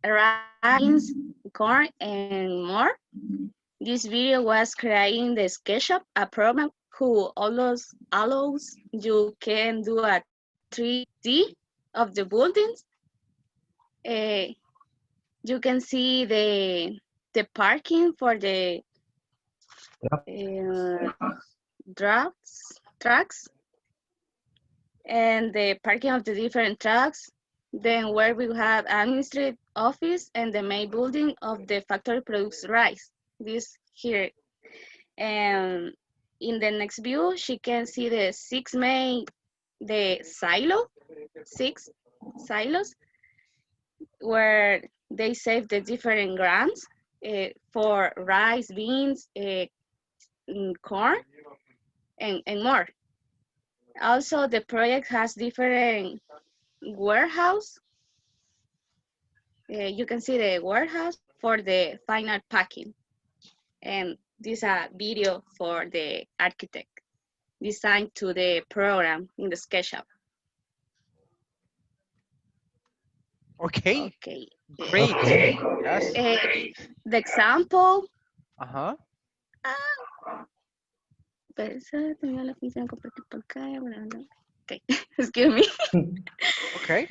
rice, corn, and more. This video was creating the SketchUp, a program who allows you can do a 3D of the buildings. Uh, you can see the parking for the uh, trucks and the parking of the different trucks. Then where we have administrative office and the main building of the factory produce rice. This here. And in the next view, she can see the six silos where they save the different grams for rice, beans, corn, and more. Also, the project has different warehouse. You can see the warehouse for the final packing. And this is a video for the architect designed to the program in the SketchUp. Okay, Okay. great. Yes. The example. Uh-huh. Tenía la función compartir pantalla. Okay, excuse me. Okay.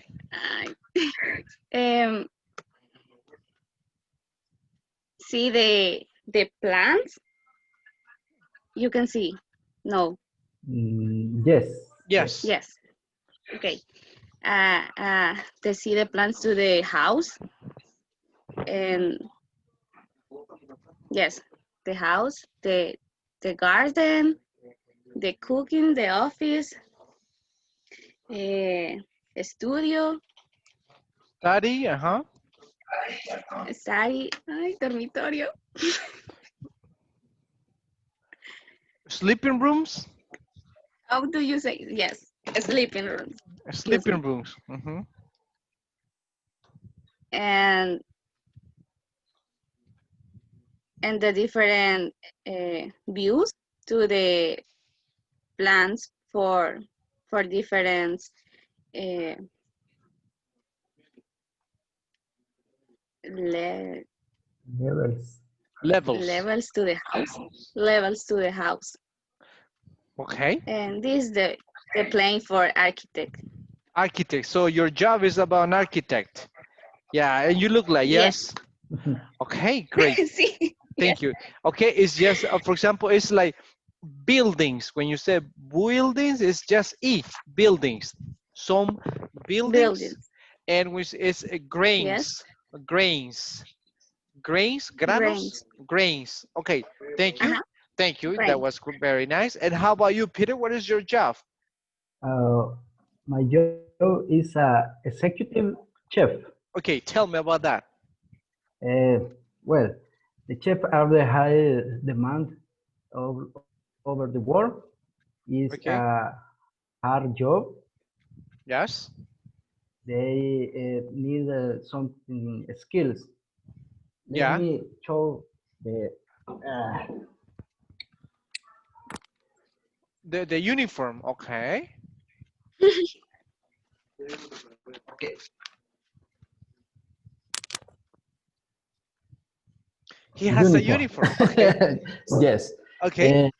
See the plants. You can see. No. Yes. Yes. Yes. Okay. They see the plants to the house, and yes, the house, the garden, the cooking, the office, studio, Study, uh-huh. study, dormitorio. Sleeping rooms. How do you say? Yes, sleeping room. Sleeping rooms. Mm-hmm. And the different views to the plants for different uh, Levels. levels to the house. Levels to the house. Okay. And this is the plane for architect. Architect. So your job is about an architect. Yeah, and you look like, yes. Okay, great. Sí. Thank you. Okay, it's just, for example, it's like buildings. When you say buildings, it's just buildings. Some buildings. And which is grains. Yes. Grains. Grains, granos, Grains. grains. Okay, thank you. Thank you. That Grain. was very nice. And how about you, Peter? What is your job? My job is a executive chef. Okay, tell me about that. Well, the chef are the highest demand over the world. Is a hard job. Yes. They need something skills. Let me show the uniform. Okay. Okay. He has a uniform. Okay. Yes. Okay.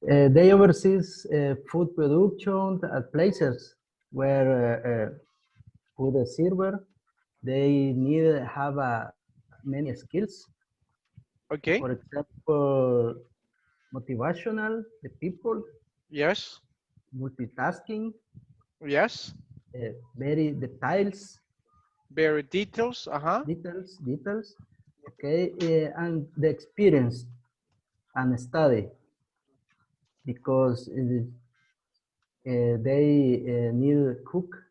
They oversees food production at places where food is served. They need to have many skills. Okay. For example, motivational, the people. Yes. Multitasking. Yes. Very details. Very details. Details. Okay, and the experience and study, because they need to cook.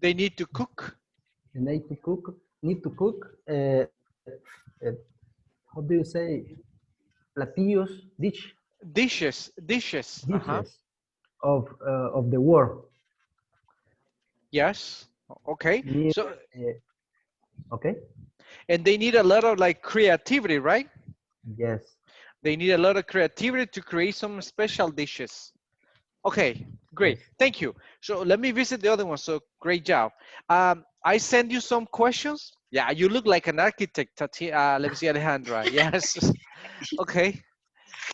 They need to cook. They need to cook. How do you say? Platillos, Dishes. Dishes of the world. Yes. Okay. So. Okay. And they need a lot of like creativity, right? Yes. They need a lot of creativity to create some special dishes. Okay, great. Yes. Thank you. So let me visit the other one. So great job. I send you some questions. Yeah, you look like an architect, let me see, Alejandra. Yes. Okay.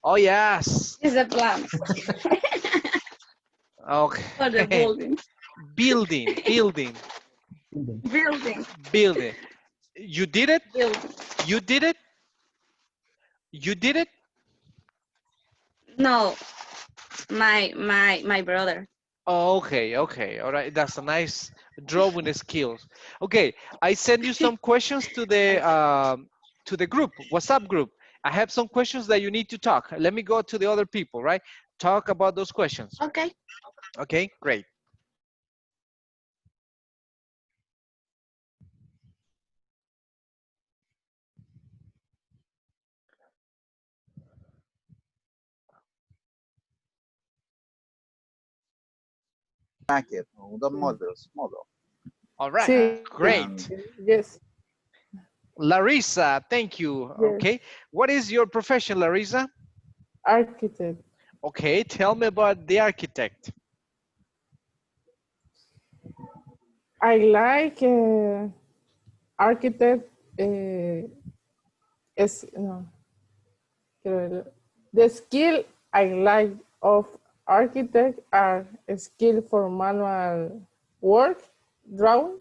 Oh, yes. It's the plans for the Okay. building. Building, building, Building, building. You did it? building. You did it? You did it? No, my brother. Oh, okay, okay. All right. That's a nice drawing skills. Okay. I send you some questions to the group, WhatsApp group. I have some questions that you need to talk. Let me go to the other people, right? Talk about those questions. Okay. Okay, great. Maquette or the model. All right, Sí, And great. yes, Larissa, thank you. yes. Okay. What is your profession, Larissa? Architect. Okay, tell me about the architect. I like architect. Es, no, the skill I like of architect are a skill for manual work, drawing,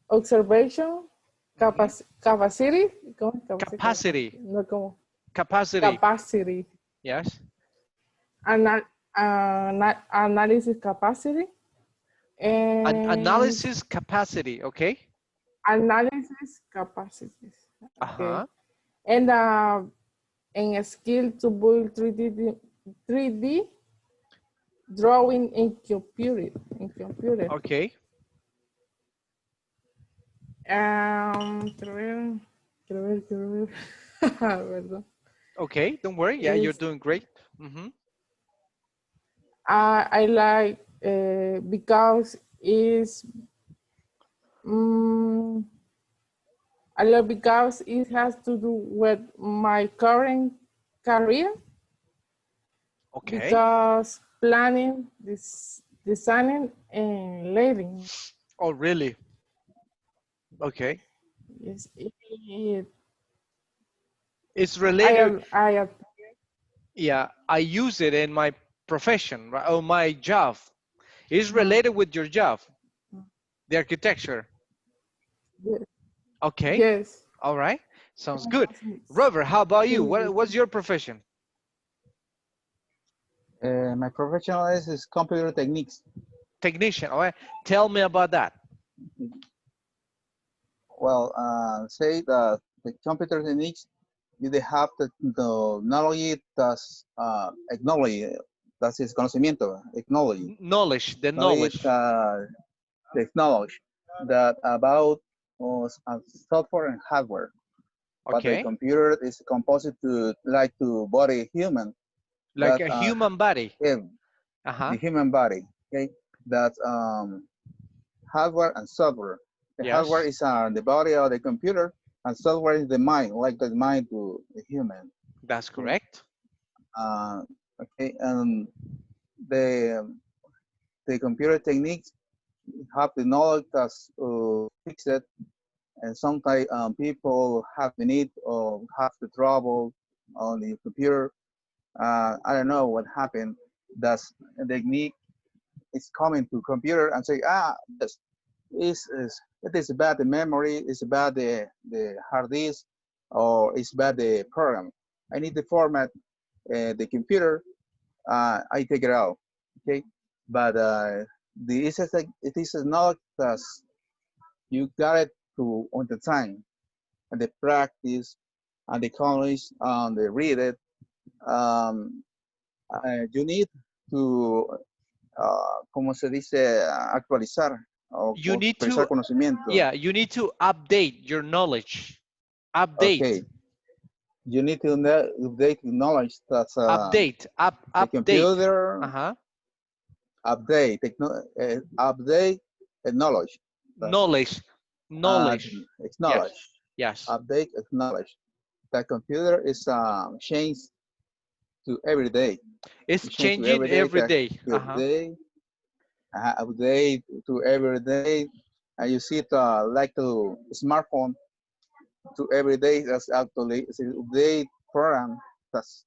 observation, Mhm. capacity, ¿cómo? Capacity, No, como capacity. capacity, Yes. Ana- analysis capacity, An and analysis capacity. Okay. analysis capacities. Okay. Uh-huh. And a skill to build 3D drawing in computer. Okay. Quiero ver. Perdón. Okay. Don't worry. Yeah, you're Es, doing great. Hmm. I like because it's um, I love because it has to do with my current career Okay. because planning, designing, and leading. Oh, really? Okay. Yes, It's related. I am, Yeah, I use it in my profession, right? Or my job. It's uh, related with your job, the architecture. yes, Okay. yes. All right. Sounds good. Robert, how about you? What's your profession? my professional is computer techniques. Technician. All right. Tell me about that. Well, say that the computer techniques, they have the knowledge that's acknowledge, that is conocimiento, acknowledge, Knowledge, the knowledge, knowledge. the knowledge that about software and hardware. But the Okay. computer is composed to like to body human Like that a human body. have Uh-huh. the human body. Okay, that hardware and software. The hardware Yes, is the body of the computer, and software is the mind, like the mind to the human. that's Okay, correct. uh, okay, and the the computer techniques have the knowledge that's fix it, and sometimes people have the need or have the trouble on the computer. I don't know what happened. That's the technique is coming to computer and say, this is it is about the memory, it's about the hard disk, or it's about the program. I need to format the computer. I take it out. Okay, but it is not that you got it to on the time and the practice and the college and the read it. Um, you need to ¿cómo se dice? Actualizar You o need actualizar to, conocimiento. yeah, you need to update your knowledge. Update, Okay, you need to update knowledge that the update. computer Uh-huh. update knowledge. That's Knowledge, knowledge. Yes, knowledge. yes. Update knowledge. The computer is changed to every day. It's It change to changing every day. every day. To Uh-huh. update update to every day. And you see it like to smartphone to every day. That's actually it's a update program. That's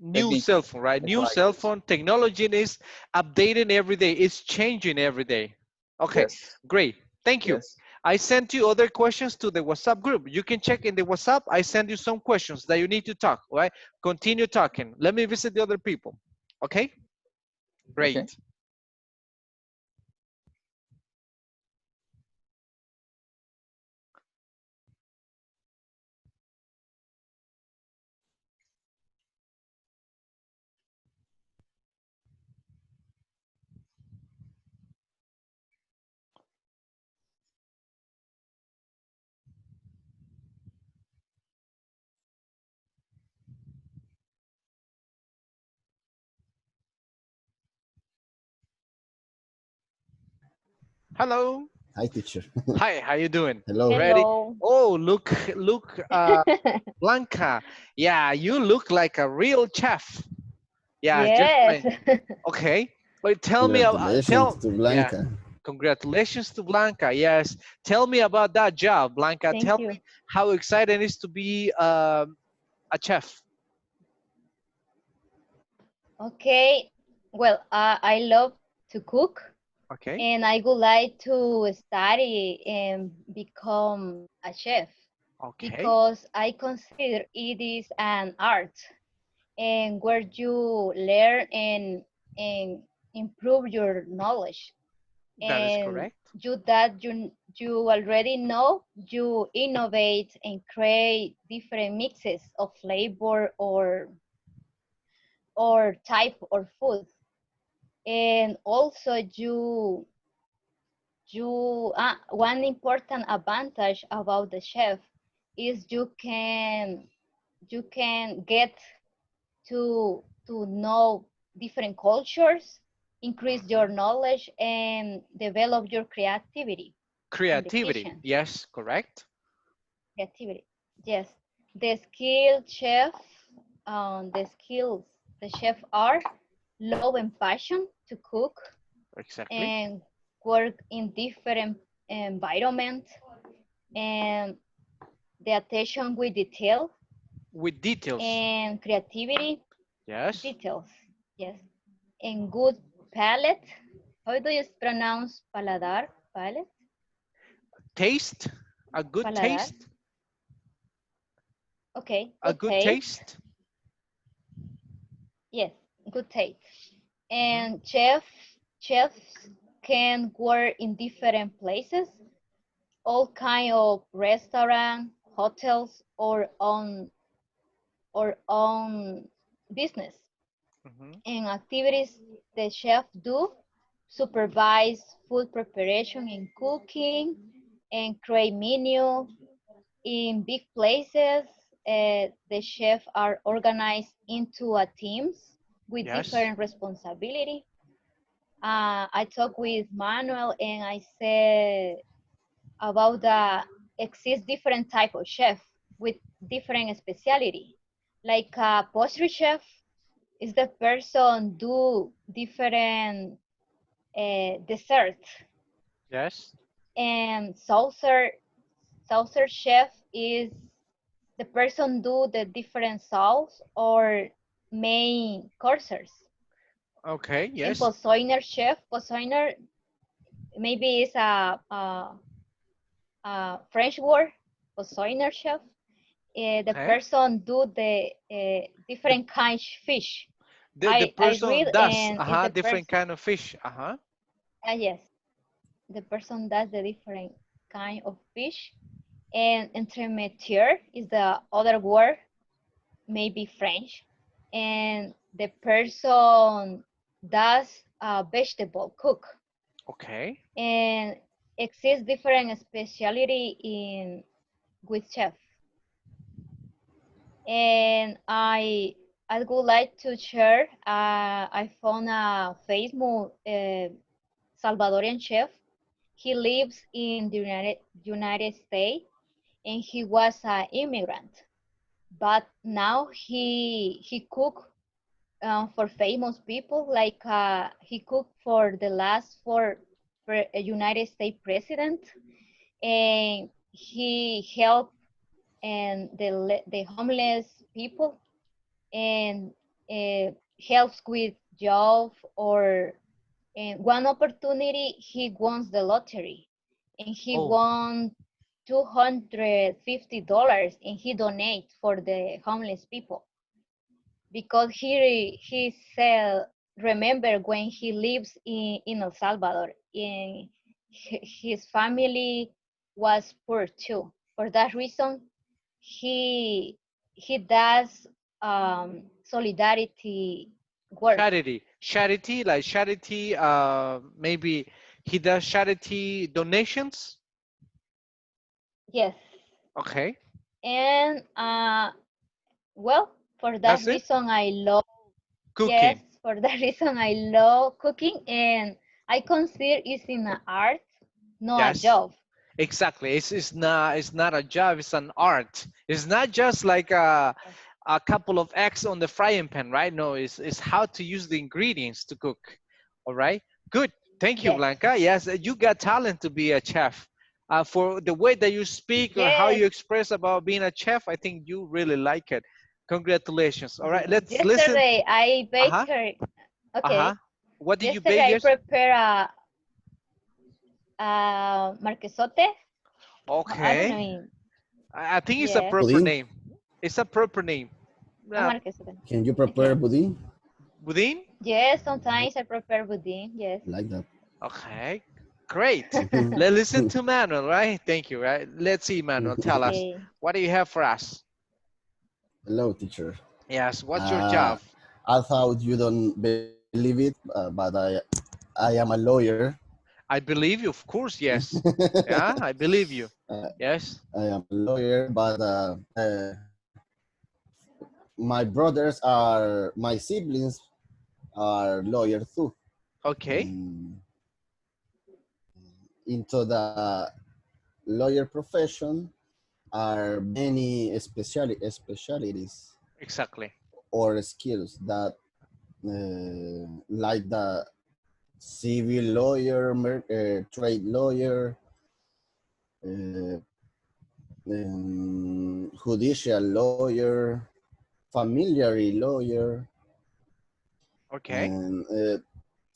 New technique. cell phone, right? The New cell class. phone technology is updating every day. It's changing every day. Okay, Yes. great. Thank you. Yes. I sent you other questions to the WhatsApp group. You can check in the WhatsApp. I send you some questions that you need to talk, right? Continue talking. Let me visit the other people. Okay, Okay. great. Hello. Hi, teacher. Hi, how you doing? Hello. Ready? Hello. Oh, look, Blanca. Yeah, you look like a real chef. Yeah, just Yes. like, okay. But tell me, Congratulations to yeah, Blanca. congratulations to Blanca. Yes, tell me about that job, Blanca. Thank Tell you. me how exciting it is to be a chef. Okay. Well, I love to cook, Okay, and I would like to study and become a chef okay, because I consider it is an art and where you learn and improve your knowledge. that is And correct. you already know, you innovate and create different mixes of flavor or type or food. And also you one important advantage about the chef is you can get to know different cultures, increase your Mhm. knowledge, and develop your creativity in the Creativity. kitchen. Yes, correct. Creativity, yes. The skilled chef, the skills the chef are love and passion to cook Exactly. and work in different environments and the attention with detail With details. and creativity Yes. details, yes, and good palate. How do you pronounce paladar? Palate? Taste. A good Paladar? taste. Okay, A good good taste. taste. Yes, good taste. Mhm. And chefs can work in different places, all kind of restaurant, hotels, or on business Mhm. and activities the chef do, supervise food preparation and cooking, and create menu. In big places, the chefs are organized into a teams with Yes. different responsibility. I talked with Manuel and I said about the exist different type of chef with different speciality. Like a pastry chef is the person do different dessert, Yes. and saucer chef is the person do the different sauce or main courses. Okay. And Yes. pozoiner chef, pozoiner maybe is a French word, pozoiner chef. The Okay. person do the The different kinds fish. the I person read does and is the different person. kind of fish. Yes, the person does the different kind of fish. And intermediate is the other word, maybe French. And the person does vegetable cook. Okay. And exists different specialty in with chef. And I would like to share. I found a Facebook Salvadorian chef. He lives in the United States, and he was an immigrant. But now he cook for famous people. Like he cooked for the last four United States president, and he helped and the homeless people, and helps with job, or one opportunity he won the lottery, and he Oh, won $250, and he donate for the homeless people, because he said, remember when he lives in El Salvador, and his family was poor too. For that reason, he does solidarity work. charity, like charity. Maybe he does charity donations. Yes, Okay, and well, for that that's it. reason I love. Yes, Cooking. for that reason I love cooking, and I consider it's an art, not a Yes. job. Exactly. It's not a job, it's an art. It's not just like Yes. a couple of eggs on the frying pan, right? No, it's how to use the ingredients to cook. All right. Good. Thank you, Yes. Blanca. Yes, you got talent to be a chef. For the way that you speak or how Yes. you express about being a chef, I think you really like it. Congratulations. All right, let's listen. Yesterday I Uh-huh. baked her. Uh-huh. Okay. What did you Yesterday bake? I Yes. prepared a marquesote. I don't know. Okay. I think it's a Yes, proper Budín. name. It's a proper name. a Uh, marquesote. Can you prepare Okay. budín? Budin? Yes, sometimes I prepare budin. Yes. Like that. Okay, great. Let's listen to Manuel, right? Thank you, right? Let's see, Manuel, tell us, Okay. what do you have for us? Hello, teacher. Yes, what's your Uh, job? I thought you don't believe it, but I am a lawyer. I believe you, of course, yes. Yeah, I believe you. Yes. I am a lawyer, but my brothers are, my siblings are lawyers too. Okay, And into the lawyer profession are many specialities exactly. or skills that like the civil lawyer, trade lawyer, uh, judicial lawyer, familiar lawyer, Okay, and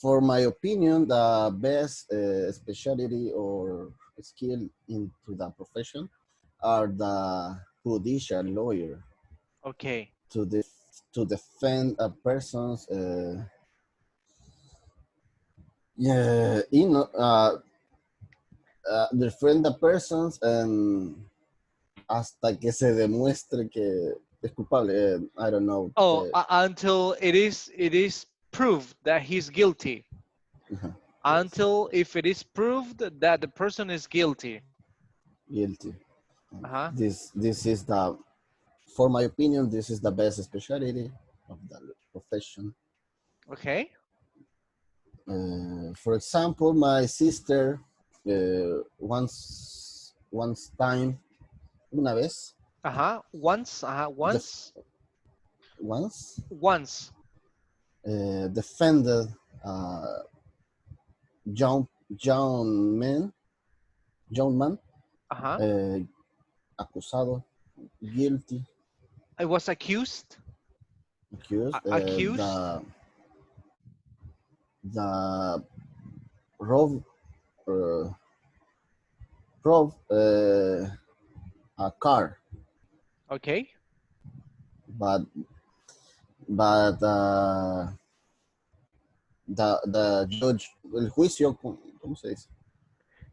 for my opinion, the best specialty or skill into the profession are the judicial lawyer okay, to to defend a person's yeah, defend the persons and hasta que se demuestre que es culpable. I don't know. oh, until it is proved that he's guilty. Yes, Until if it is proved that the person is guilty. guilty. Uh-huh. This is the, for my opinion, this is the best specialty of the profession. Okay. For example, my sister once time, una vez, Uh-huh. Once, def, once, once once. defended uh, young young man, young man, Uh-huh. uh, acusado, guilty, I was accused. accused, Accused. the rob uh, rob a car, Okay. but but the judge, el juicio, ¿cómo se dice?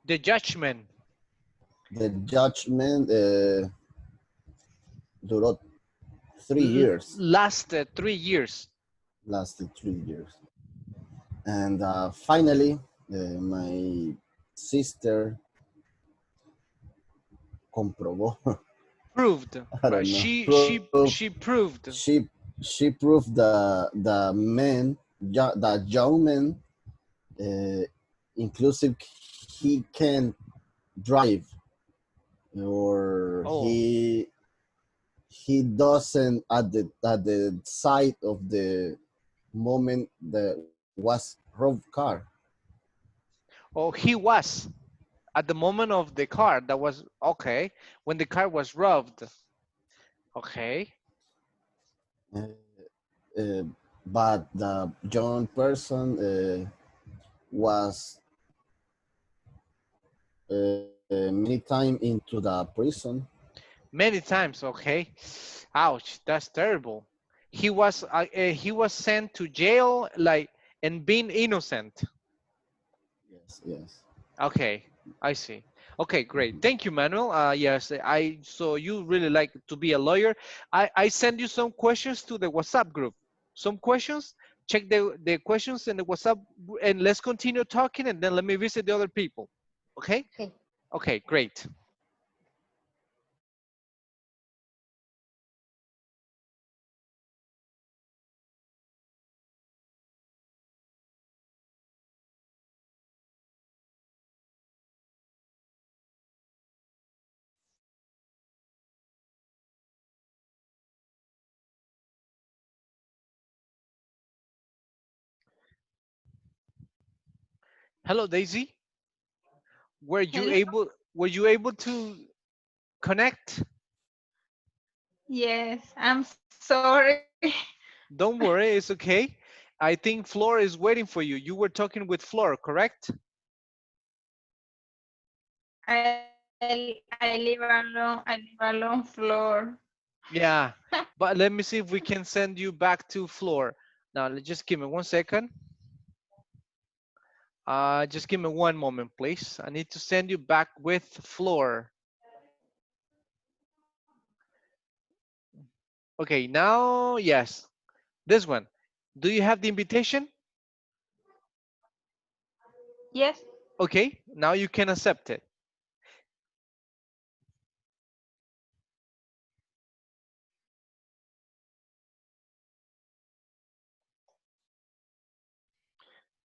The judgment. The judgment duró 3 years, Lasted 3 years. lasted 3 years, and finally, my sister comprobó, Proved. I Right. don't know, She proved. she proved the man, the young man, uh, inclusive, he can drive, or Oh. he doesn't at the side of the moment that was robbed car. Oh, he was at the moment of the car. That was okay. When the car was robbed. Okay. Uh, uh, but the young person was many time into the prison. Many times. Okay. Ouch. That's terrible. He was sent to jail like and being innocent. Yes, yes. Okay, I see. Okay, great. Thank you, Manuel. Yes, I so you really like to be a lawyer. I send you some questions to the WhatsApp group. Some questions. Check the questions in the WhatsApp and let's continue talking and then let me visit the other people. Okay? Okay. Okay, great. Hello, Daisy. Were you Hello. able to connect? Yes, I'm sorry. Don't worry, it's okay. I think Flora is waiting for you. You were talking with Flora, correct? I live alone. I live alone floor. Yeah, but let me see if we can send you back to floor. Now, just give me 1 second. Just give me one moment, please. I need to send you back with floor. Okay, now, yes, this one. Do you have the invitation? Yes. Okay, now you can accept it.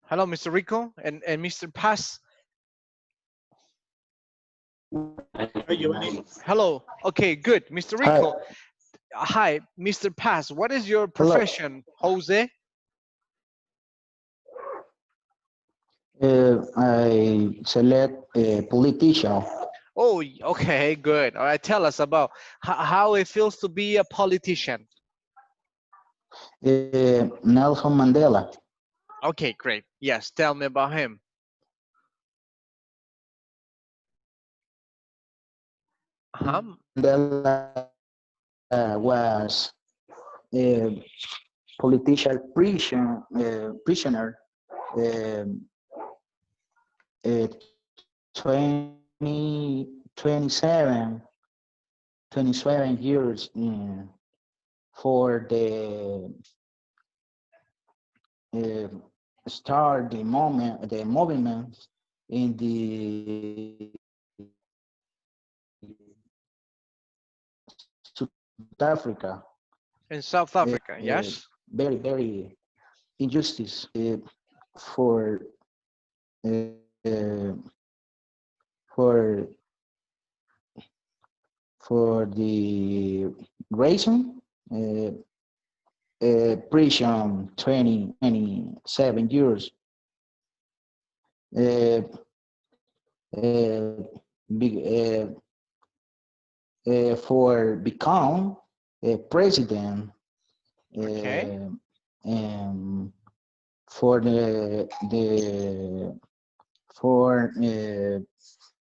Hello, Mr. Rico and Mr. Paz. Hello. Okay, good. Mr. Hi, Rico. Hi, Mr. Paz. What is your hello. profession, Jose? I select a politician, Oh, okay, good. All right, tell us about how it feels to be a politician. Nelson Mandela. Okay, great. Yes, tell me about him. Uh-huh. Mandela was a political prisoner, uh, 20, 27 years for the uh, start the movement in the South Africa. In South Africa, Uh, yes? very injustice for uh, for for the reason uh, prison 27 years uh, uh, be, for become a president Okay. and for the for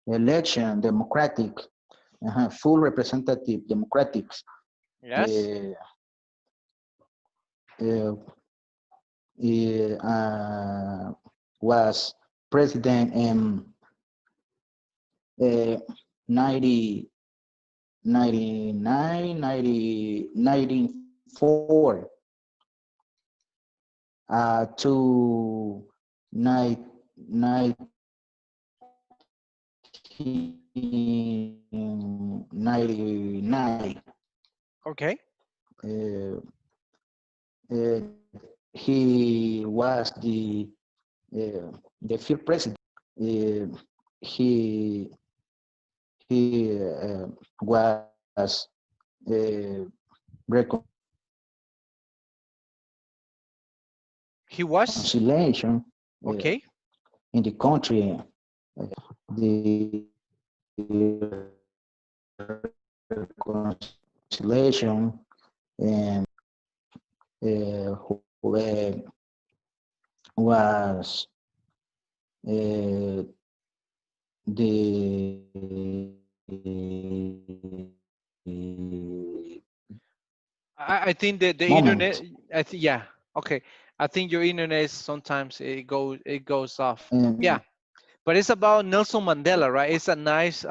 election democratic full representative democratics Yes. uh, uh, was president in uh, 90, 99, 90, 94 to 1999. Okay. Uh, he was the first president. He he was uh, recognized He was reconciliation okay. in the country, the reconciliation, and who was the I think that the internet. moment. I think yeah. Okay. I think your internet sometimes it goes off. And Yeah. But it's about Nelson Mandela, right? It's a nice.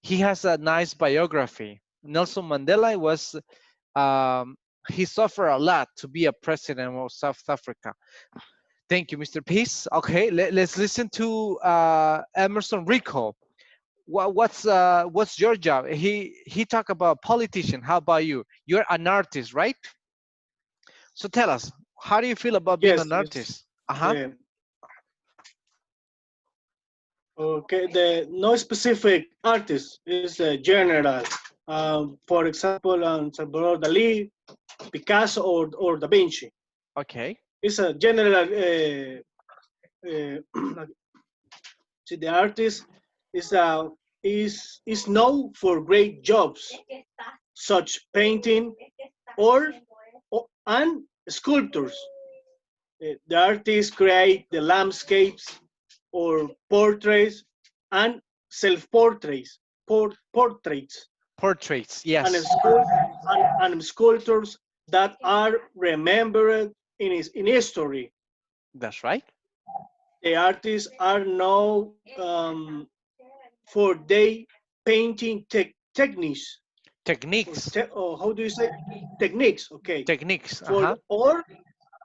He has a nice biography. Nelson Mandela was. Um, he suffered a lot to be a president of South Africa. Thank you, Mr. Peace. Okay, let's listen to Emerson Rico. What's your job? He talked about politician. How about you? You're an artist, right? So tell us, how do you feel about being Yes, an yes. artist? Uh-huh. Okay, the no specific artist is general. For example, Salvador Dali, Picasso, or Da Vinci. Okay. It's a general. See, the artist is is known for great jobs, such painting and sculptures. The artists create the landscapes or portraits and self-portraits, portraits, Portraits, and, yes. and sculptures that are remembered in history. That's right. The artists are known for their painting techniques. Techniques. Or how do you say techniques? Okay, Techniques. for Uh-huh.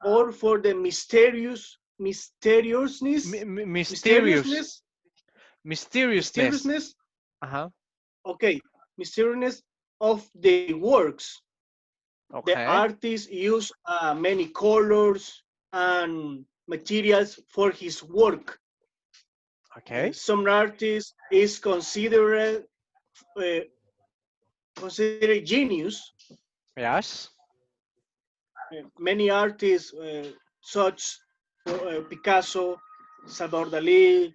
or for the mysteriousness, Mysterious. mysteriousness, Mysteriousness. mysteriousness. Uh-huh. Okay, mysteriousness of the works. The Okay. artist used many colors and materials for his work. Okay. Some artists is uh, considered genius. Yes. Many artists, such Picasso, Salvador Dali,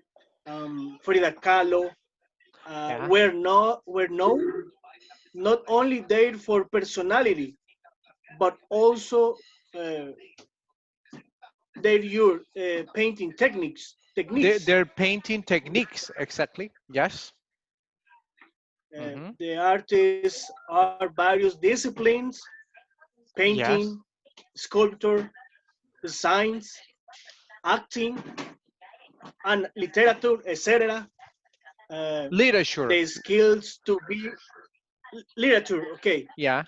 Frida Kahlo, Yeah. were known not only there for personality, but also uh, their your painting techniques. They're painting techniques, exactly. Yes. Mm-hmm. The artists are various disciplines: painting, Yes. sculpture, science, acting, and literature, etc. Uh, Literature. the skills to be literature. Okay, Yeah.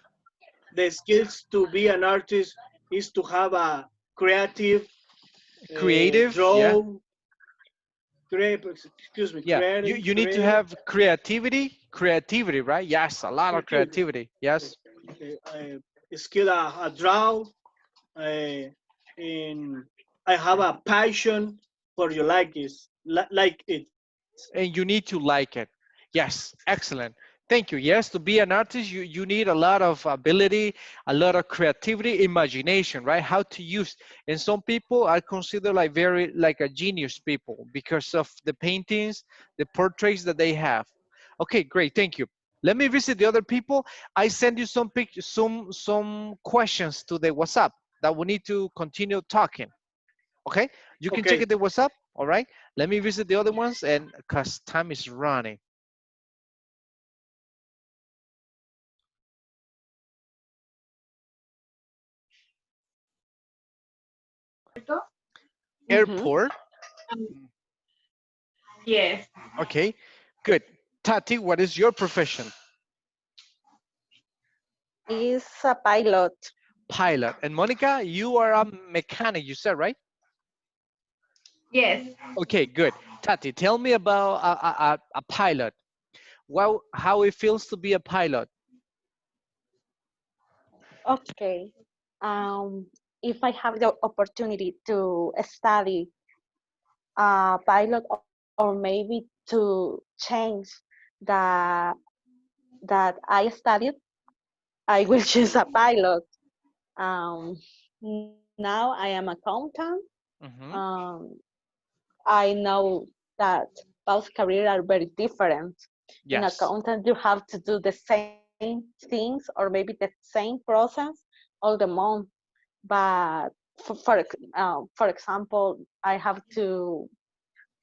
the skills to be an artist is to have a creative, Creative. Yeah. draw, excuse me, Yeah. You need to have creativity. Creativity, right? Yes. A lot of creativity. creativity. Yes. Skill a draw, uh, and I have a passion for you like it. And you need to like it. Yes, excellent. Thank you. Yes, to be an artist, you need a lot of ability, a lot of creativity, imagination, right? How to use. And some people I consider like very like a genius people because of the paintings, the portraits that they have. Okay, great. Thank you. Let me visit the other people. I send you some pictures, some questions to the WhatsApp that we need to continue talking. Okay, you can check Okay, it the WhatsApp. All right, let me visit the other ones, and because time is running. Mm-hmm. Airport. Yes. Okay, good. Tati, what is your profession? Is a pilot. Pilot. And Monica, you are a mechanic, you said, right? Yes. Okay, good. Tati, tell me about a pilot. Well, how it feels to be a pilot. Okay. If I have the opportunity to study pilot or maybe to change the that I studied, I will choose a pilot. now I am accountant. Mm-hmm. I know that both careers are very different. In Yes. accountant, you have to do the same things or maybe the same process all the month. But for example, I have to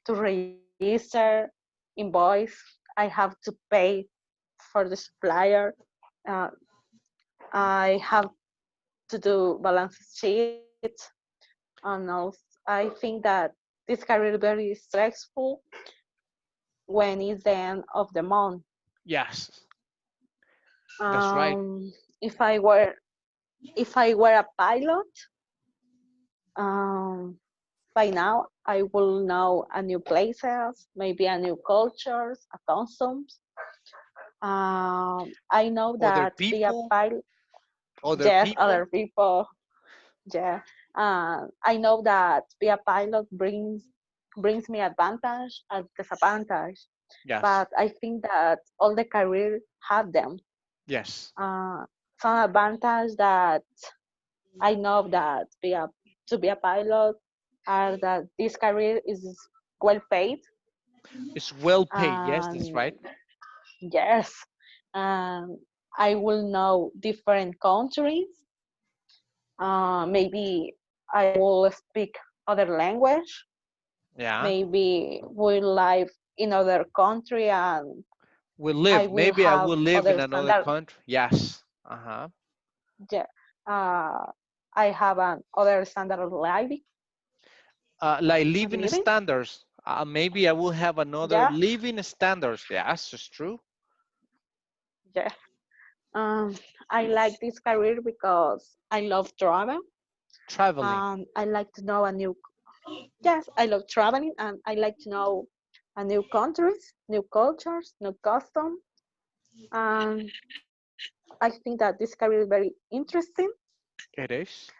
register invoice. I have to pay for the supplier. Uh, I have to do balance sheets. And also, I think that this career is very stressful when it's the end of the month. Yes. That's right. Um, if I were a pilot, um, by now I will know a new places, maybe a new cultures, a customs. I know Other that be a people. pilot, Other yes, people. other people, yeah. I know that be a pilot brings me advantage and disadvantage, Yes. but I think that all the career have them. Yes. Uh, some advantage that I know that to be a pilot are that this career is well paid, It's well paid. Yes, that's and right. yes, and I will know different countries. Maybe I will speak other language. Yeah. Maybe will live in other country, and We I live. will Maybe I have will live in other another standard. country. Yes. Uh-huh. Yeah, I have an other standard of Like living living. standards. Maybe I will have another Yeah, living standards. Yes, it's true. yeah. Um, I like this career because I love travel Traveling. and I like to know a new. Yes, I love traveling and I like to know a new countries, new cultures, new customs. And I think that this career is very interesting. It is.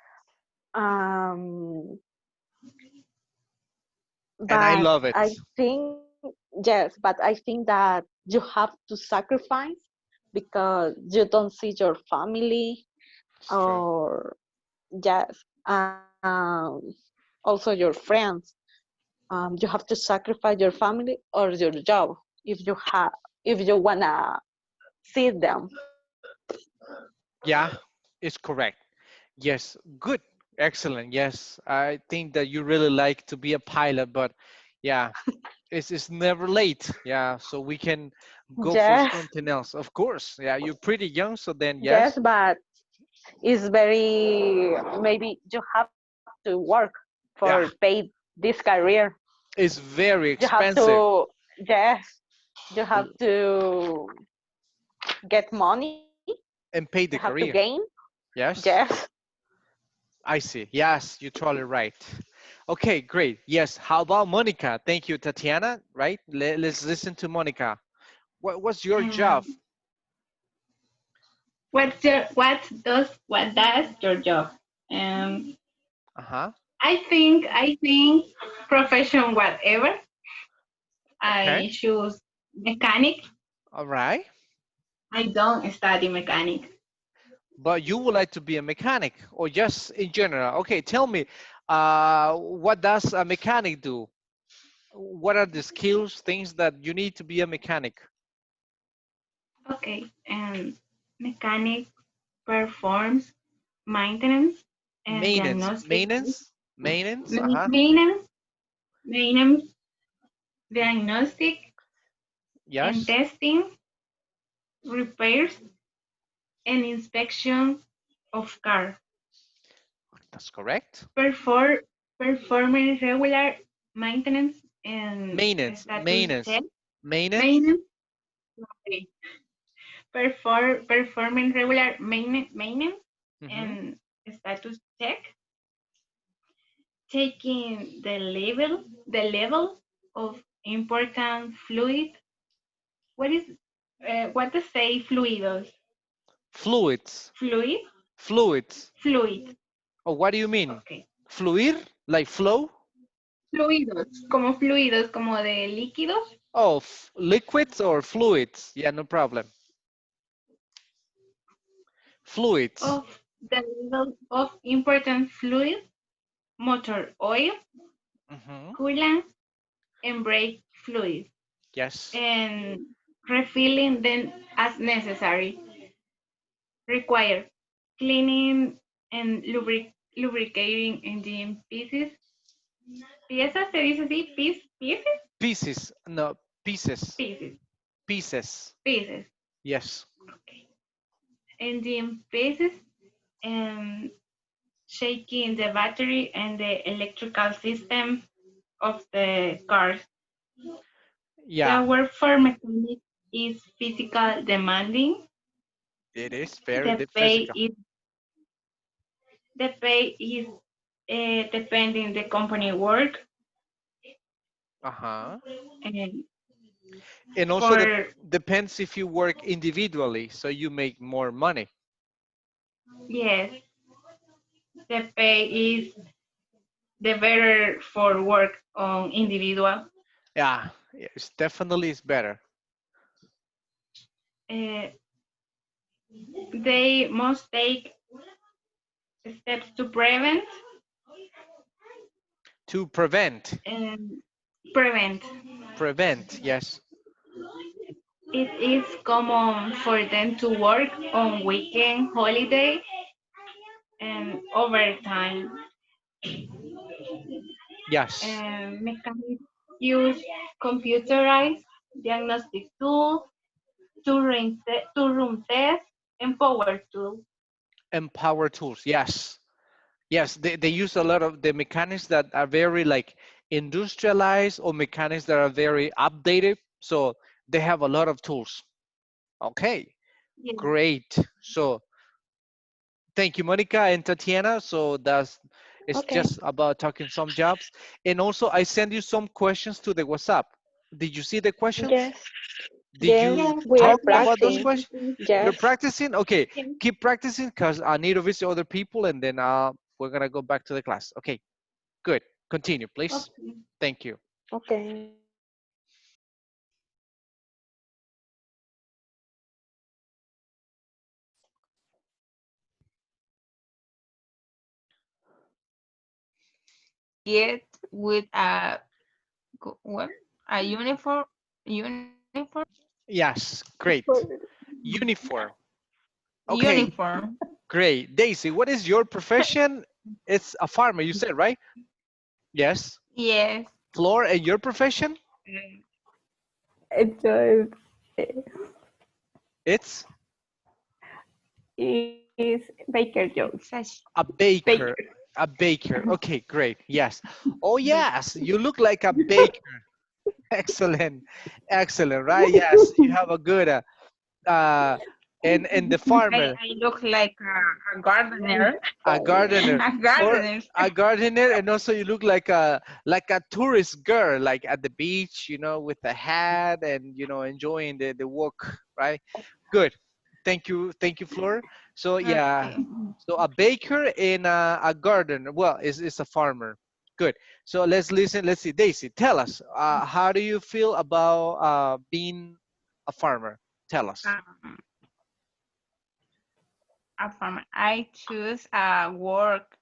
Um, And I but love it. I think yes, but I think that you have to sacrifice because you don't see your family It's true. or yes, also your friends. You have to sacrifice your family or your job if you wanna see them. Yeah, it's correct. Yes, good. Excellent. Yes, I think that you really like to be a pilot, but yeah, it's never late. Yeah, so we can go for Yes, something else. Of course. Yeah, you're pretty young, so then yes, yes, but it's very maybe you have to work for yeah, pay this career. it's very You have expensive. to yes, you have to get money. You And have pay to the gain. career. Yes, Yes. I see. Yes, you're totally right. Okay, great. Yes, how about Monica? Thank you, Tatiana. Right? Let's listen to Monica. What's your job? Um, what does your job? Um, Uh-huh. I think profession whatever. Okay. I choose mechanic. All right. I don't study mechanic. But you would like to be a mechanic or just in general? Okay, tell me, what does a mechanic do? What are the skills, things that you need to be a mechanic? Okay, and mechanic performs maintenance and Maintenance, diagnostic maintenance, maintenance. Uh-huh. maintenance, maintenance, diagnostic and Yes, testing, repairs and inspection of car. that's correct. Perform performing regular maintenance and Maintenance, status maintenance, check. maintenance. Maintenance. Okay. Performing regular maintenance Mm-hmm. and status check, taking the level of important fluid. What is what to say fluidos? Fluids, Fluid? fluids. Fluid. Oh, what do you mean? Okay. Fluir, like flow? Fluidos, como de líquidos. Oh, liquids or fluids? Yeah, no problem. Fluids. Of the level of important fluid motor oil, Mm-hmm. coolant, and brake fluids, Yes. and refilling them as necessary. Require cleaning and lubricating engine pieces. ¿Piezas se dice así? ¿Pieces? Pieces. No, pieces. Pieces. Pieces. Pieces. Yes. Okay. Engine pieces and shaking the battery and the electrical system of the cars. Yeah. The work for mechanics is physical demanding. It is very The pay physical. is the pay is depending the company work Uh-huh. and And also for depends if you work individually, so you make more money. yes, the pay is the better for work on individual. Yeah, it's definitely is better. Uh, they must take steps to To prevent. and prevent. Prevent, yes. It is common for them to work on weekend, holiday, and overtime. Yes. And mechanics use computerized diagnostic tools, to room test, and power tools. And power tools, yes. Yes, they use a lot of the mechanics that are very like industrialized or mechanics that are very updated. So they have a lot of tools. Okay, Yes. great. So thank you, Monica and Tatiana. So it's Okay. just about talking some jobs. And also I send you some questions to the WhatsApp. Did you see the questions? Yes. Did Yes, you Yes, we I are talk see. about those practicing. questions? You're Yes. practicing? Okay, Yes. keep practicing because I need to visit other people and then we're gonna go back to the class. Okay, good. Continue, please. Okay. Thank you. Okay. Get with a what? A uniform Yes, great. Uniform. Okay, uniform. great. Daisy, what is your profession? It's a farmer, you said, right? Yes. Yes. Floor, and your profession? Entonces, It's is Baker Jones. Such a baker. Baker. A baker. Okay, great. Yes. Oh, yes. You look like a baker. Excellent. Excellent, right? Yes. You have a good uh and the farmer, I look like a gardener. a gardener, A or gardener. a gardener, and also you look like a tourist girl, like at the beach, with a hat and enjoying the walk, right? Good. Thank you, Flor. So yeah, Okay. so a baker and a gardener. Well, is a farmer. Good. So let's listen. Let's see, Daisy, tell us. How do you feel about being a farmer? Tell us. Um, a farmer. I choose a work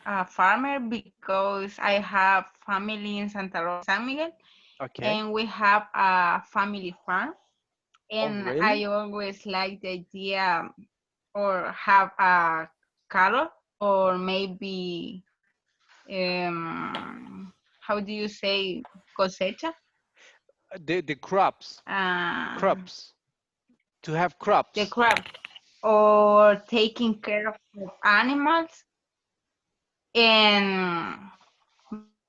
a farmer because I have family in Santa Rosa, San Miguel, Okay. and we have a family farm. Oh, And really? I always like the idea or have a cattle or maybe how do you say cosecha? The crops, Uh, crops. To have the crops. crop or taking care of animals and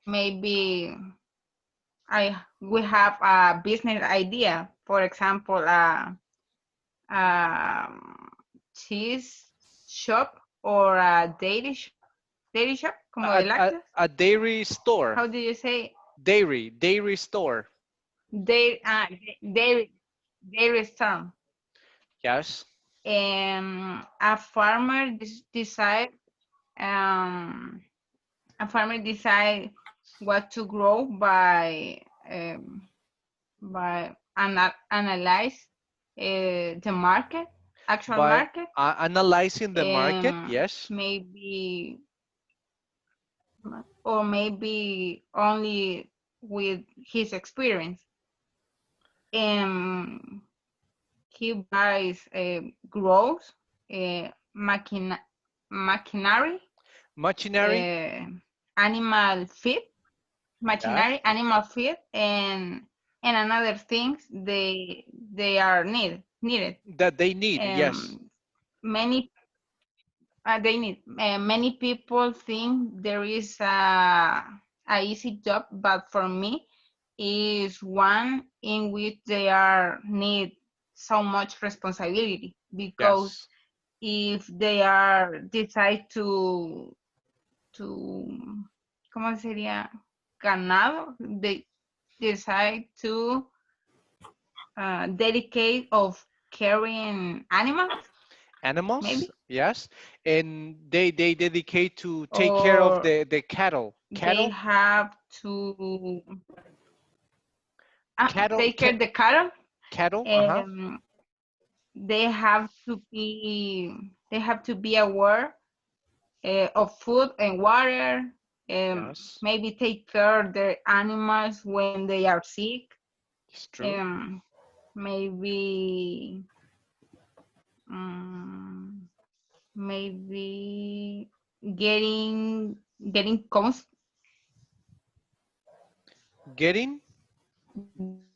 maybe we have a business idea. For example, cheese shop or a dairy shop, como A, de a, lácteos. a dairy store. How do you say Dairy store. dairy? Dairy dairy farm. Yes. A farmer decide um, a farmer decide what to grow by analyze the market, actual By market, analyzing the market. and Yes. maybe or maybe only with his experience. And he buys grows machinery, Machinery. animal feed, Yes. machinery, animal feed, and another things they are needed. That they need. Yes. Many they need. Many people think there is a easy job, but for me, is one in which they are need so much responsibility, because Yes. if they are decide to ¿cómo sería? Ganado, they decide to dedicate of carrying animals, Animals. maybe, Yes. And they dedicate to take care of or the cattle. they Cattle. have to Cattle. take care the cattle, Cattle. Uh-huh. and they have to be aware of food and water, Yes. maybe take care of their animals when they are sick, It's true. maybe um, maybe getting Getting.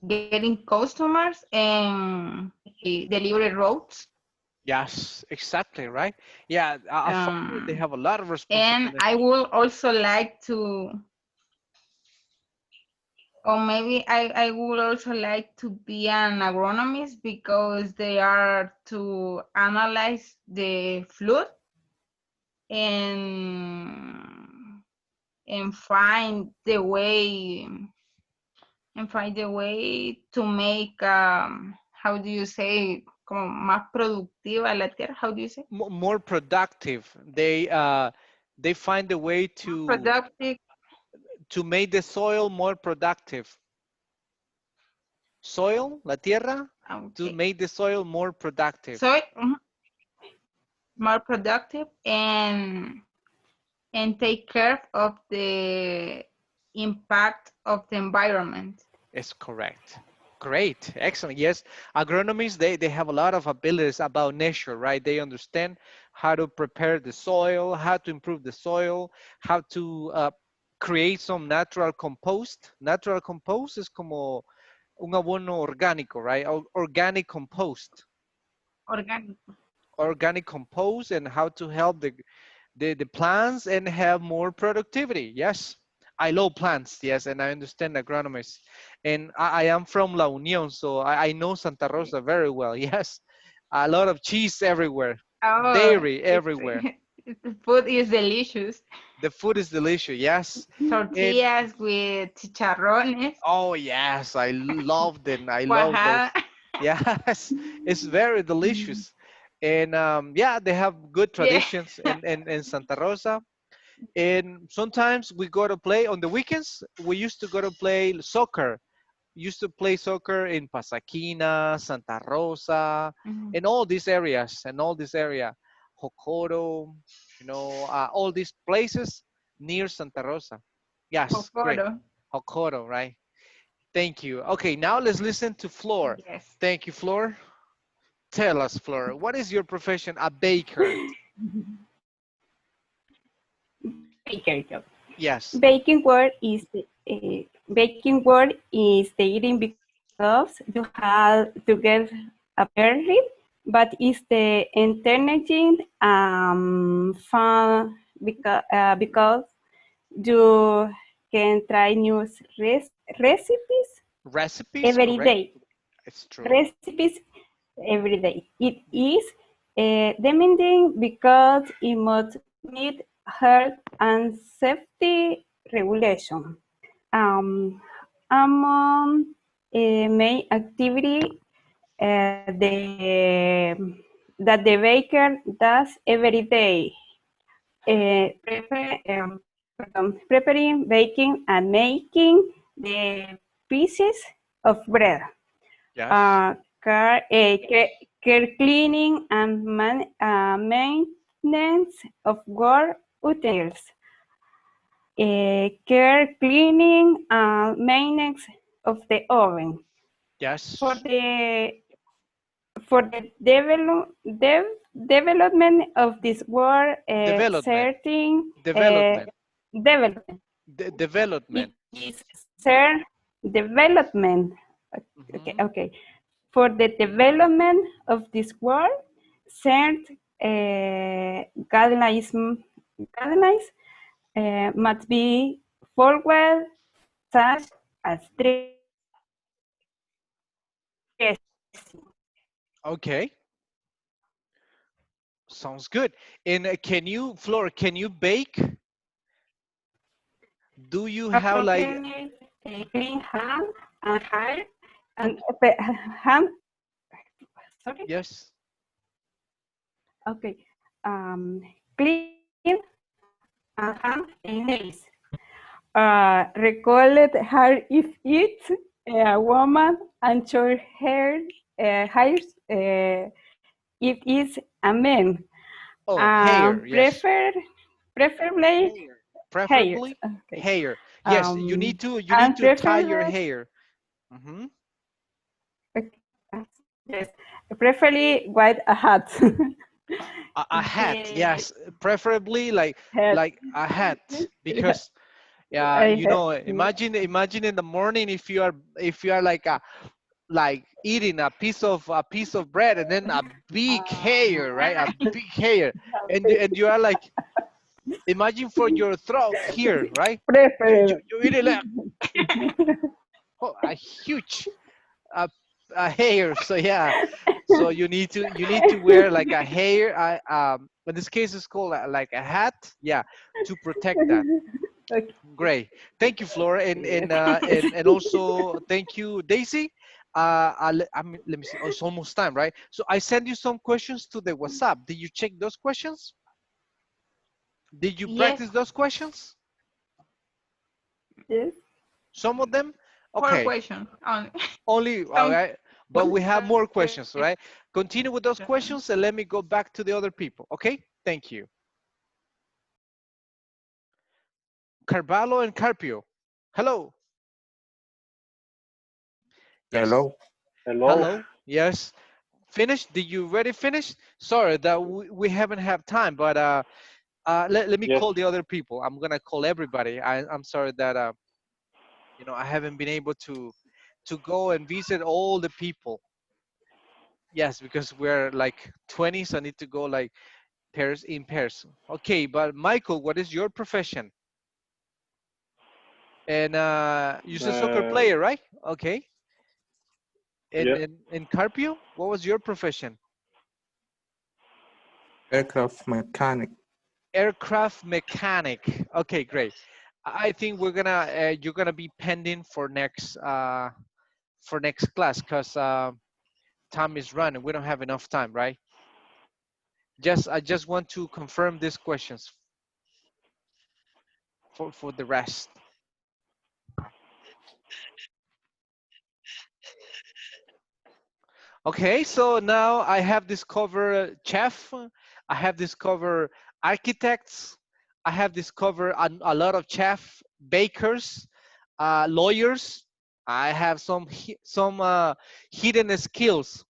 getting customers and delivery routes. Yes, exactly, right? Yeah, a farmer, they have a lot of And responsibility. I would also like to, or maybe I would also like to be an agronomist, because they are to analyze the flood and and find the way and find a way to make how do you say, como más productiva la tierra, how do you say, More productive. They find a way productive. to make the soil more productive. Soil, la tierra, to Okay, make the soil more productive. so more productive and take care of the impact of the environment. Is correct. Great, excellent. Yes, agronomists, they have a lot of abilities about nature, right? They understand how to prepare the soil, how to improve the soil, how to create some natural compost. Natural compost is como un abono orgánico, right? Organic compost. Organic. Organic compost, and how to help the plants and have more productivity. Yes, I love plants. Yes, and I understand agronomists. And I am from La Union, so I know Santa Rosa very well. Yes, a lot of cheese everywhere, Oh, dairy it's everywhere. the food is delicious. The food is delicious. Yes, and Tortillas with chicharrones, oh yes, I love them. I love those. cuajada. Yes, it's very delicious. And yeah, they have good Yeah. traditions in Santa Rosa. And sometimes we go to play on the weekends. We used to go to play soccer. Used to play soccer in Pasaquina, Santa Rosa, Mhm. in all these areas, and all this area, Jocoro, all these places near Santa Rosa. Yes, great. Jocoro. Jocoro, right? Thank you. Okay, now let's listen to Flor. Yes. Thank you, Flor. Tell us, Flor, what is your profession? A baker. Baker job. Yes. Baking work is dating because you have to get a berry, but it's the entertaining fun because you can try new recipes Recipes, every correct? day. It's true. Recipes every day. It is demanding because it must meet health and safety regulation. Um, among main activity that the baker does every day, preparing, baking, and making the pieces of bread. Yes. Care cleaning and maintenance of work utensils. care, cleaning, and maintenance of the oven. For Yes. the development of this word, Development. certain Development. development. It Development. is certain development. Okay, Mhm. okay. For the development of this word, certain guidelines must be followed, such as Okay. Sounds good. And can you, Flora, can you bake? Do you have like, appropriate clean hand and hair and hand. Sorry. yes. Okay. Clean and hand and nails. Recalled her if it's a woman and short hair hairs if it's a man. Oh, hair. Yes. Preferably hairs. Preferably Okay. hair. Yes, you need And to tie your preferably hair. Hmm. yes, preferably white a hat. A hat. The Yes, preferably hat. like a hat Yeah, because yeah, I you have. know, imagine in the morning if you are like a like eating a piece of bread and then a big hair, right? A big hair, and you are like, imagine for your throat here, right? Prefer. You eat it like oh, a huge a, a hair. So yeah, so you need to wear like a hair. In this case, it's called like a hat. Yeah, to protect that. Okay. Great. Thank you, Flora, and also thank you, Daisy. Let me see. Oh, it's almost time, right? So I sent you some questions to the WhatsApp. Did you check those questions? Did you Yes, practice those questions? Yes. Some of them? four Okay. questions only. Only, all Some right. But we have more questions, right? Continue with those questions and let me go back to the other people. Okay? Thank you. Carvalho and Carpio. Hello. Yes. Hello. Hello. Hello. Yes. Finished? Did you already finish? Sorry that we haven't had time, but let me Yes. call the other people. I'm gonna call everybody. I'm sorry that you know I haven't been able to go and visit all the people. Yes, because we're like 20, so I need to go like pairs in pairs. Okay, but Michael, what is your profession? And you're a soccer Uh, player, right? Okay. And yeah. in Carpio, what was your profession? Aircraft mechanic. Aircraft mechanic. Okay, great. I think we're gonna you're gonna be pending for next class because time is running. We don't have enough time, right? Just I just want to confirm these questions for the rest. Okay, so now I have discovered chef, I have discovered architects, I have discovered a lot of chef, bakers, lawyers. I have some hidden skills.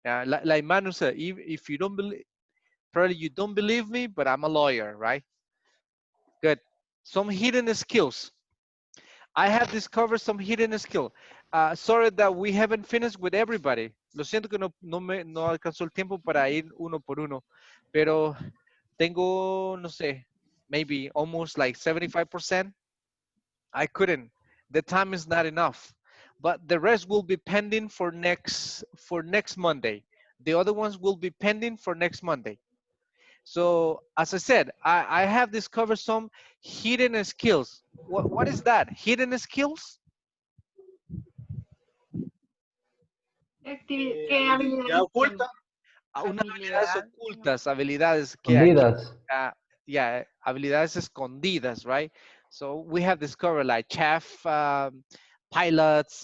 Like Manu said, if you don't believe, probably you don't believe me, but I'm a lawyer, right? Good. Some hidden skills. I have discovered some hidden skill. Sorry that we haven't finished with everybody. Lo siento que no alcanzó el tiempo para ir uno por uno, pero tengo, no sé, maybe almost like 75%. I couldn't. The time is not enough. But the rest will be pending for next Monday. The other ones will be pending for next Monday. So as I said, I have discovered some hidden skills. What is that? Hidden skills? ¿Qué Actividad habilidades tiene? oculta. Unas habilidades Habilidad. ocultas, habilidades que aquí, Escondidas. yeah, habilidades escondidas, right? So we have discovered like chef, pilots,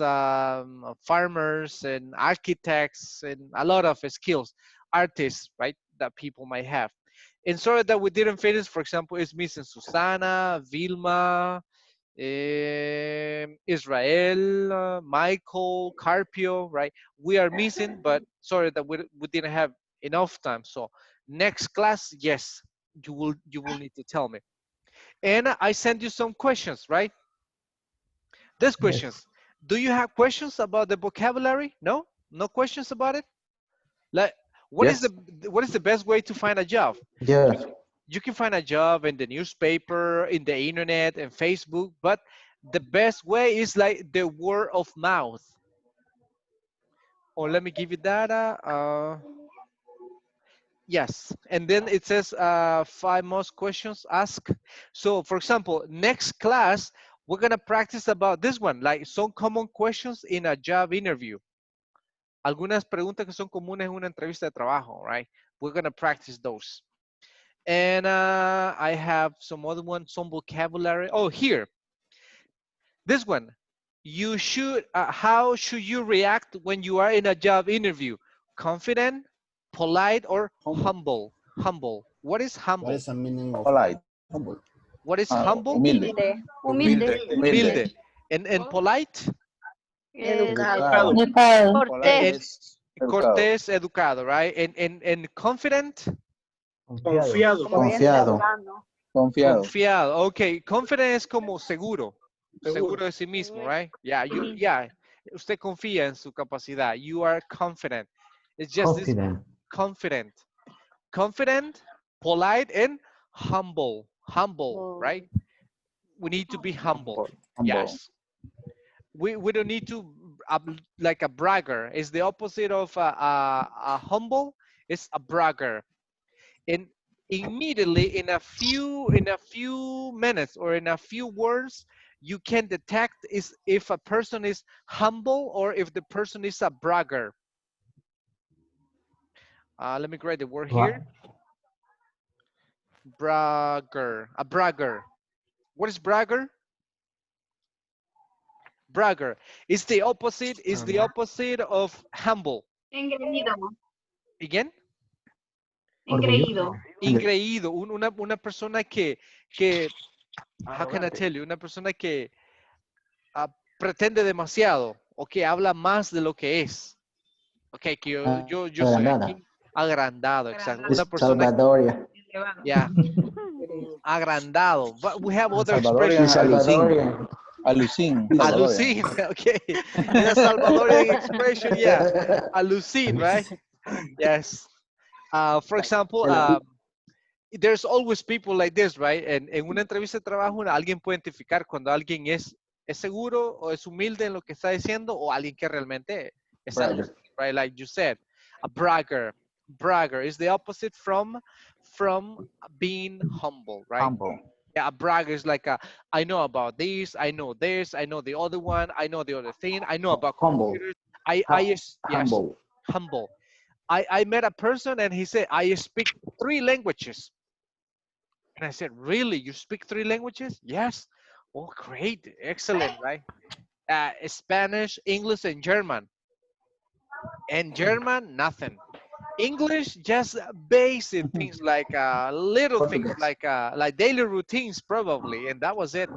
farmers, and architects, and a lot of skills, artists, right? That people might have. And sorry that we didn't finish, for example, is missing Susana, Vilma, Israel, Michael, Carpio, right? We are missing, but sorry that we didn't have enough time. So next class, yes, you will need to tell me. And I sent you some questions, right? These Yes. questions. Do you have questions about the vocabulary? No? No questions about it? Like, Yes. what is the best way to find a job? Yeah. You can find a job in the newspaper, in the internet, and Facebook, but the best way is like the word of mouth. Or let me give you data. Yes, and then it says 5 most questions asked. So, for example, next class we're gonna practice about this one, like some common questions in a job interview. Algunas preguntas que son comunes en una entrevista de trabajo, right? We're gonna practice those. And I have some other ones, some vocabulary. Oh, here, this one. You should, how should you react when you are in a job interview? Confident, polite, or humble? Humble. What is What humble? is the meaning of Polite. humble? What is humble? Humilde. Humilde. Humilde. Humilde. And polite? Educado. Educado. Polite And is educado. cortés, educado, right? And confident? Confiado. Confiado. Confiado. Confiado. Confiado. Okay, confident es como seguro. Seguro. Seguro de sí mismo, right? Yeah, yeah. Usted confía en su capacidad. You are confident. It's just this Confident. confident. Confident, polite, and humble. Humble, right? We need to be humble. Humble. Yes. We don't need to like a bragger. It's the opposite of a humble. It's a bragger. And immediately in a few minutes or in a few words, you can detect is if a person is humble or if the person is a bragger. Let me write the word here. Bragger. A bragger. What is bragger? Bragger is the opposite. Is the opposite of humble. Engreído. Again. Engreído. Orgulloso. Ingreído. Una persona que how can I tell you? Una persona que pretende demasiado o que habla más de lo que es. Ok, que yo soy Agrandada. aquí agrandado, exacto. Es Una persona, Salvadoria. yeah, agrandado. But we have other Salvadorian expressions. alucin. Alucin. Salvadorian. Alucin, okay. In a Salvadorian expression, yeah. Alucin, right? Yes. For example, there's always people like this, right? En una entrevista de trabajo, alguien puede identificar cuando alguien es seguro o es humilde en lo que está diciendo o alguien que realmente es Bragger. alucin, right? Like you said, a bragger. Bragger is the opposite from being humble, right? Humble. Yeah, a bragger is like I know about this, I know this, I know the other one, I know the other thing, I know about Humble. computers. Yes, Humble. humble. I met a person and he said, I speak 3 languages. And I said, really? You speak 3 languages? Yes. Oh, great. Excellent, right? Spanish, English, and German. And German, nothing. English, just basic things like little things Portuguese. like daily routines probably, and that was it.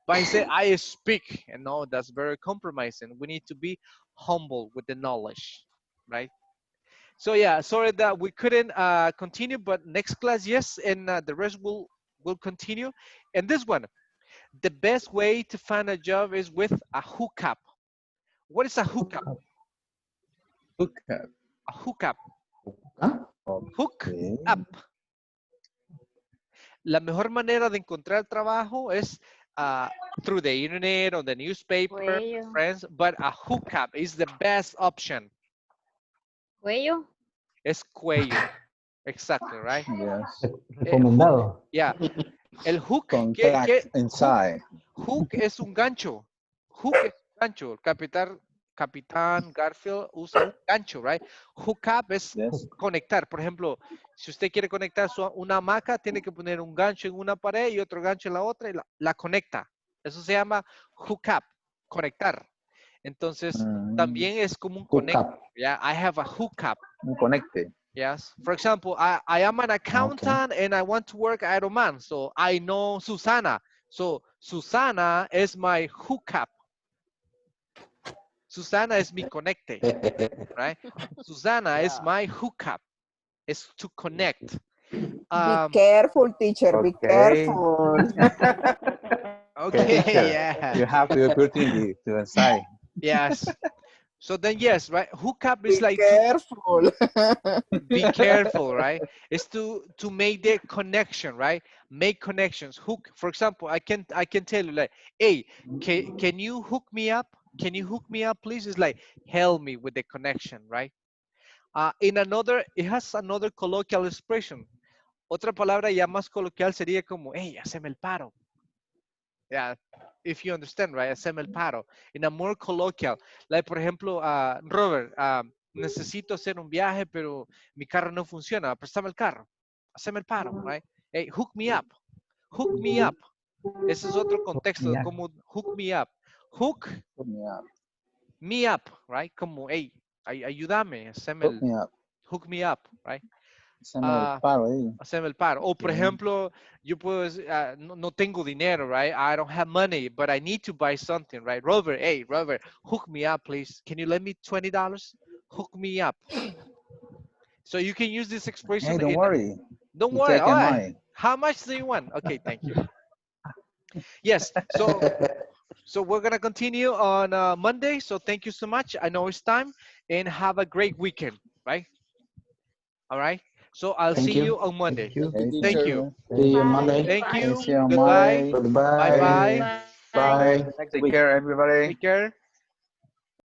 But he said, I speak, and no, that's very compromising. We need to be humble with the knowledge, right? So yeah, sorry that we couldn't continue, but next class, yes, and the rest will continue. And this one, the best way to find a job is with a hookup. What is a hookup? Hookup. A hookup. ¿Ah? Hook Okay. up. La mejor manera de encontrar trabajo es through the internet, on the newspaper, Cuello. friends, but a hookup is the best option. Cuello. Es cuello. Exactly, right? Yes. Recomendado. Yeah. El hook, Contact inside. hook es un gancho. Hook es un gancho. Capitán Garfield usa un gancho, right? Hook up es Yes. conectar. Por ejemplo, si usted quiere conectar una hamaca, tiene que poner un gancho en una pared y otro gancho en la otra y la conecta. Eso se llama hook up, conectar. Entonces, también es como un Hook conector. up. Yeah, I have a hook up. Un conecte. Yes. For example, I am an Okay. accountant and I want to work at Oman. So I know Susana. So Susana is my hookup. Susana is mi conecte, right? Susana is Yeah. my hookup. Is to connect. Be careful, teacher. Be Okay. careful. Okay, Okay, teacher. yeah. You have to put in the inside. Yes. So then yes, right? Hookup is Be like to careful. be careful, right? It's to make the connection, right? Make connections. Hook, for example, I can tell you like, hey, can you hook me up? Can you hook me up, please? It's like help me with the connection, right? In another, it has another colloquial expression. Otra palabra ya más coloquial sería como, hey, haceme el paro. Yeah, if you understand, right? Haceme el paro. In a more colloquial, like por ejemplo, Robert, necesito hacer un viaje, pero mi carro no funciona. Préstame el carro. Haceme el paro, right? Hey, hook me up. Hook me up. Ese es otro contexto de Yeah. cómo hook me up. Hook Put me up. me up, right? Como, hey, ayúdame, Put me up. hook me up, right? Haceme el paro ahí. Haceme el paro. O por Okay. ejemplo, yo puedo decir, no tengo dinero, right? I don't have money, but I need to buy something, right? Robert, hey, Robert, hook me up, please. Can you lend me $20? Hook me up. So you can use this Hey, expression don't in, worry. don't You worry, take all right. money. How much do you want? Okay, thank you. Yes, so we're gonna continue on Monday. So thank you so much. I know it's time, and have a great weekend, right? All right. So I'll see Thank you. you on Monday. Thank you. Thank you, Thank teacher. you. See you Bye. Monday. Thank Okay, you. see you on Goodbye. Monday. Bye Goodbye. bye. Bye. Bye. Next Take week. care, everybody. Take care.